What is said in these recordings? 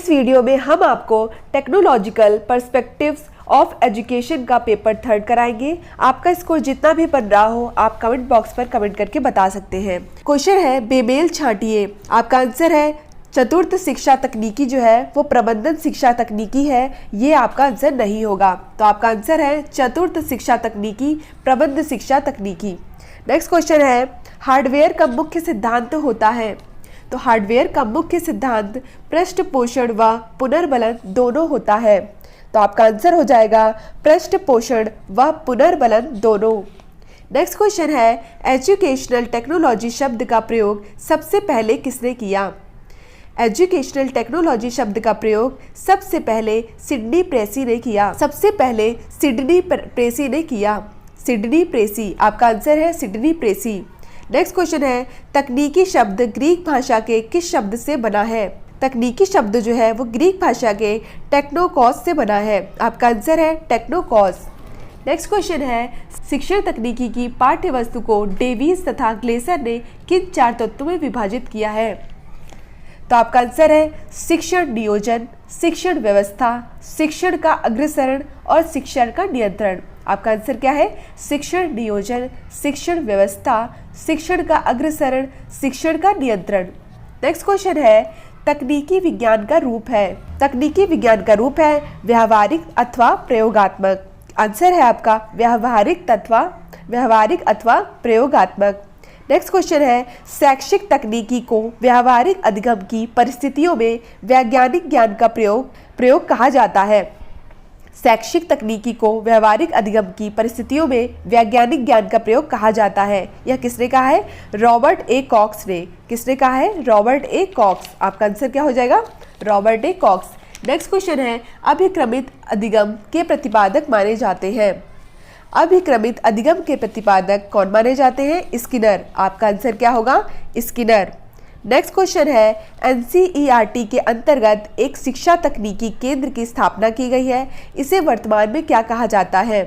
इस वीडियो में हम आपको टेक्नोलॉजिकल पर्सपेक्टिव्स ऑफ एजुकेशन का पेपर 3 कराएंगे। आपका स्कोर जितना भी बन रहा हो आप कमेंट बॉक्स पर कमेंट करके बता सकते हैं। क्वेश्चन है बेमेल छांटिए। आपका आंसर है चतुर्थ शिक्षा तकनीकी जो है वो प्रबंधन शिक्षा तकनीकी है, ये आपका आंसर नहीं होगा। तो आपका आंसर है चतुर्थ शिक्षा तकनीकी प्रबंध शिक्षा तकनीकी। नेक्स्ट क्वेश्चन है हार्डवेयर का मुख्य सिद्धांत होता है। तो हार्डवेयर का मुख्य सिद्धांत पृष्ठ पोषण व पुनर्बलन दोनों होता है। तो आपका आंसर हो जाएगा पृष्ठ पोषण व पुनर्बलन दोनों। नेक्स्ट क्वेश्चन है एजुकेशनल टेक्नोलॉजी शब्द का प्रयोग सबसे पहले किसने किया। एजुकेशनल टेक्नोलॉजी शब्द का प्रयोग सबसे पहले सिडनी प्रेसी ने किया। सबसे पहले सिडनी प्रेसी ने किया। सिडनी प्रेसी, आपका आंसर है सिडनी प्रेसी। नेक्स्ट क्वेश्चन है तकनीकी शब्द ग्रीक भाषा के किस शब्द से बना है। तकनीकी शब्द जो है वो ग्रीक भाषा के टेक्नोकॉस से बना है। आपका आंसर है टेक्नोकॉस। नेक्स्ट क्वेश्चन है शिक्षण तकनीकी की पाठ्य वस्तु को डेविस तथा ग्लेसर ने किन 4 तत्वों में विभाजित किया है। तो आपका आंसर है शिक्षण नियोजन, शिक्षण व्यवस्था, शिक्षण का अग्रसरण और शिक्षण का नियंत्रण। आपका आंसर क्या है शिक्षण नियोजन, शिक्षण व्यवस्था, शिक्षण का अग्रसरण, शिक्षण का नियंत्रण। नेक्स्ट क्वेश्चन है तकनीकी विज्ञान का रूप है। तकनीकी विज्ञान का रूप है व्यावहारिक अथवा प्रयोगात्मक। आंसर है आपका व्यावहारिक अथवा प्रयोगात्मक। नेक्स्ट क्वेश्चन है शैक्षिक तकनीकी को व्यावहारिक अधिगम की परिस्थितियों में वैज्ञानिक ज्ञान का प्रयोग कहा जाता है। शैक्षिक तकनीकी को व्यावहारिक अधिगम की परिस्थितियों में वैज्ञानिक ज्ञान का प्रयोग कहा जाता है। यह किसने कहा है रॉबर्ट ए कॉक्स ने। किसने कहा है रॉबर्ट ए कॉक्स। आपका आंसर क्या हो जाएगा Robert A Cox. Next question है अभिक्रमित अधिगम के प्रतिपादक माने जाते हैं। अभिक्रमित अधिगम के प्रतिपादक कौन माने जाते हैं स्किनर। आपका आंसर क्या होगा स्किनर। नेक्स्ट क्वेश्चन है एनसीईआरटी के अंतर्गत एक शिक्षा तकनीकी केंद्र की स्थापना की गई है, इसे वर्तमान में क्या कहा जाता है।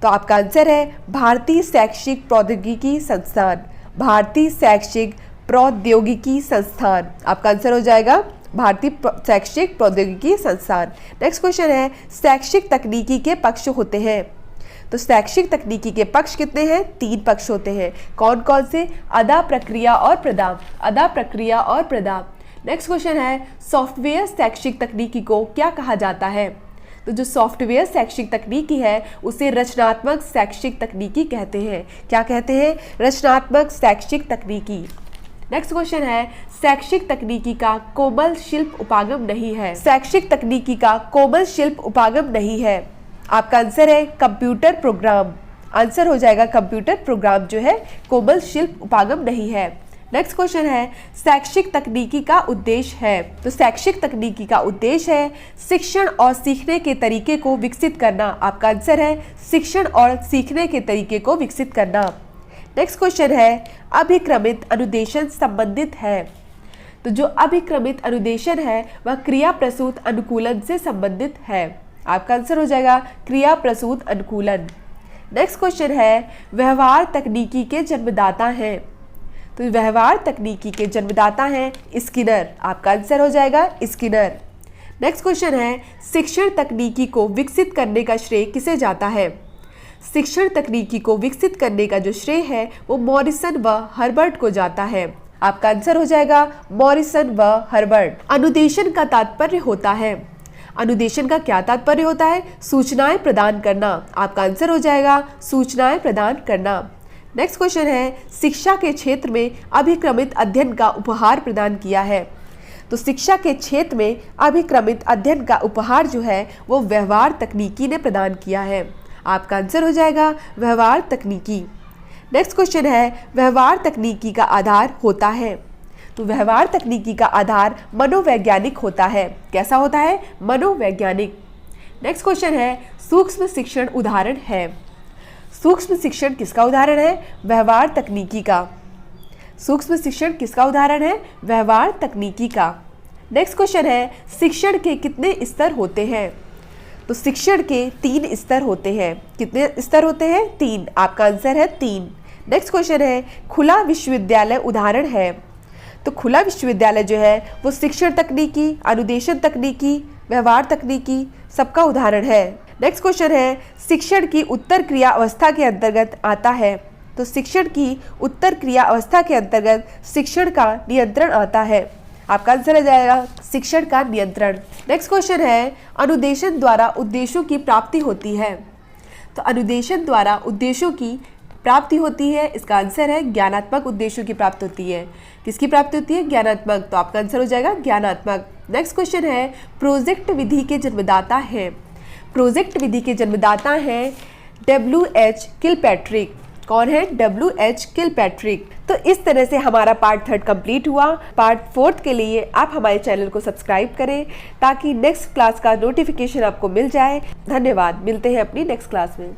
तो आपका आंसर है भारतीय शैक्षिक प्रौद्योगिकी संस्थान। भारतीय शैक्षिक प्रौद्योगिकी संस्थान, आपका आंसर हो जाएगा भारतीय शैक्षिक प्रौद्योगिकी संस्थान। नेक्स्ट क्वेश्चन है शैक्षिक तकनीकी के पक्ष होते हैं। तो शैक्षिक तकनीकी के पक्ष कितने हैं 3 पक्ष होते हैं। कौन कौन से अदा, प्रक्रिया और प्रदान। अदा, प्रक्रिया और प्रदान। नेक्स्ट क्वेश्चन है सॉफ्टवेयर शैक्षिक तकनीकी को क्या कहा जाता है। तो जो सॉफ्टवेयर शैक्षिक तकनीकी है उसे रचनात्मक शैक्षिक तकनीकी कहते हैं। क्या कहते हैं रचनात्मक शैक्षिक तकनीकी। नेक्स्ट क्वेश्चन है शैक्षिक तकनीकी का कोमल शिल्प उपागम नहीं है। शैक्षिक तकनीकी का कोमल शिल्प उपागम नहीं है। आपका आंसर है कंप्यूटर प्रोग्राम। आंसर हो जाएगा कंप्यूटर प्रोग्राम जो है कोमल शिल्प उपागम नहीं है। नेक्स्ट क्वेश्चन है शैक्षिक तकनीकी का उद्देश्य है। तो शैक्षिक तकनीकी का उद्देश्य है शिक्षण और सीखने के तरीके को विकसित करना। आपका आंसर है शिक्षण और सीखने के तरीके को विकसित करना। नेक्स्ट क्वेश्चन है अभिक्रमित अनुदेशन संबंधित है। तो जो अभिक्रमित अनुदेशन है वह क्रिया प्रसूत अनुकूलन से संबंधित है। आपका आंसर हो जाएगा क्रिया प्रसूत अनुकूलन। नेक्स्ट क्वेश्चन है व्यवहार तकनीकी के जन्मदाता हैं। तो व्यवहार तकनीकी के जन्मदाता हैं स्किनर। आपका आंसर हो जाएगा स्किनर। नेक्स्ट क्वेश्चन है शिक्षण तकनीकी को विकसित करने का श्रेय किसे जाता है। शिक्षण तकनीकी को विकसित करने का जो श्रेय है वो मॉरिसन व हर्बर्ट को जाता है। आपका आंसर हो जाएगा मॉरिसन व हर्बर्ट। अनुदेशन का तात्पर्य होता है। अनुदेशन का क्या तात्पर्य होता है सूचनाएं प्रदान करना। आपका आंसर हो जाएगा सूचनाएं प्रदान करना। नेक्स्ट क्वेश्चन है शिक्षा के क्षेत्र में अभिक्रमित अध्ययन का उपहार प्रदान किया है। तो शिक्षा के क्षेत्र में अभिक्रमित अध्ययन का उपहार जो है वो व्यवहार तकनीकी ने प्रदान किया है। आपका आंसर हो जाएगा व्यवहार तकनीकी। नेक्स्ट क्वेश्चन है व्यवहार तकनीकी का आधार होता है। तो व्यवहार तकनीकी का आधार मनोवैज्ञानिक होता है। कैसा होता है मनोवैज्ञानिक। नेक्स्ट क्वेश्चन है सूक्ष्म शिक्षण उदाहरण है। सूक्ष्म शिक्षण किसका उदाहरण है व्यवहार तकनीकी का। सूक्ष्म शिक्षण किसका उदाहरण है व्यवहार तकनीकी का। नेक्स्ट क्वेश्चन है शिक्षण के कितने स्तर होते हैं। तो शिक्षण के 3 स्तर होते हैं। कितने स्तर होते हैं 3। आपका आंसर है 3। नेक्स्ट क्वेश्चन है खुला विश्वविद्यालय उदाहरण है। तो खुला विश्वविद्यालय जो है वो शिक्षण तकनीकी, अनुदेशन तकनीकी, व्यवहार तकनीकी सबका उदाहरण है। नेक्स्ट क्वेश्चन है, शिक्षण की उत्तर क्रिया अवस्था के अंतर्गत आता है। तो शिक्षण की उत्तर क्रिया अवस्था के अंतर्गत शिक्षण का नियंत्रण आता है। आपका आंसर आ जाएगा शिक्षण का नियंत्रण। नेक्स्ट क्वेश्चन है, अनुदेशन द्वारा उद्देश्यों की प्राप्ति होती है। तो अनुदेशन द्वारा उद्देश्यों की प्राप्ति होती है, इसका आंसर है ज्ञानात्मक उद्देश्यों की प्राप्ति होती है। किसकी प्राप्ति होती है? ज्ञानात्मक। तो आपका आंसर हो जाएगा ज्ञानात्मक। नेक्स्ट क्वेश्चन है, प्रोजेक्ट विधि के जन्मदाता हैं। प्रोजेक्ट विधि के जन्मदाता हैं W.H. किलपैट्रिक। कौन है? W.H. किलपैट्रिक। तो इस तरह से हमारा पार्ट 3 कंप्लीट हुआ। पार्ट 4 के लिए आप हमारे चैनल को सब्सक्राइब करें ताकि नेक्स्ट क्लास का नोटिफिकेशन आपको मिल जाए। धन्यवाद, मिलते हैं अपनी नेक्स्ट क्लास में।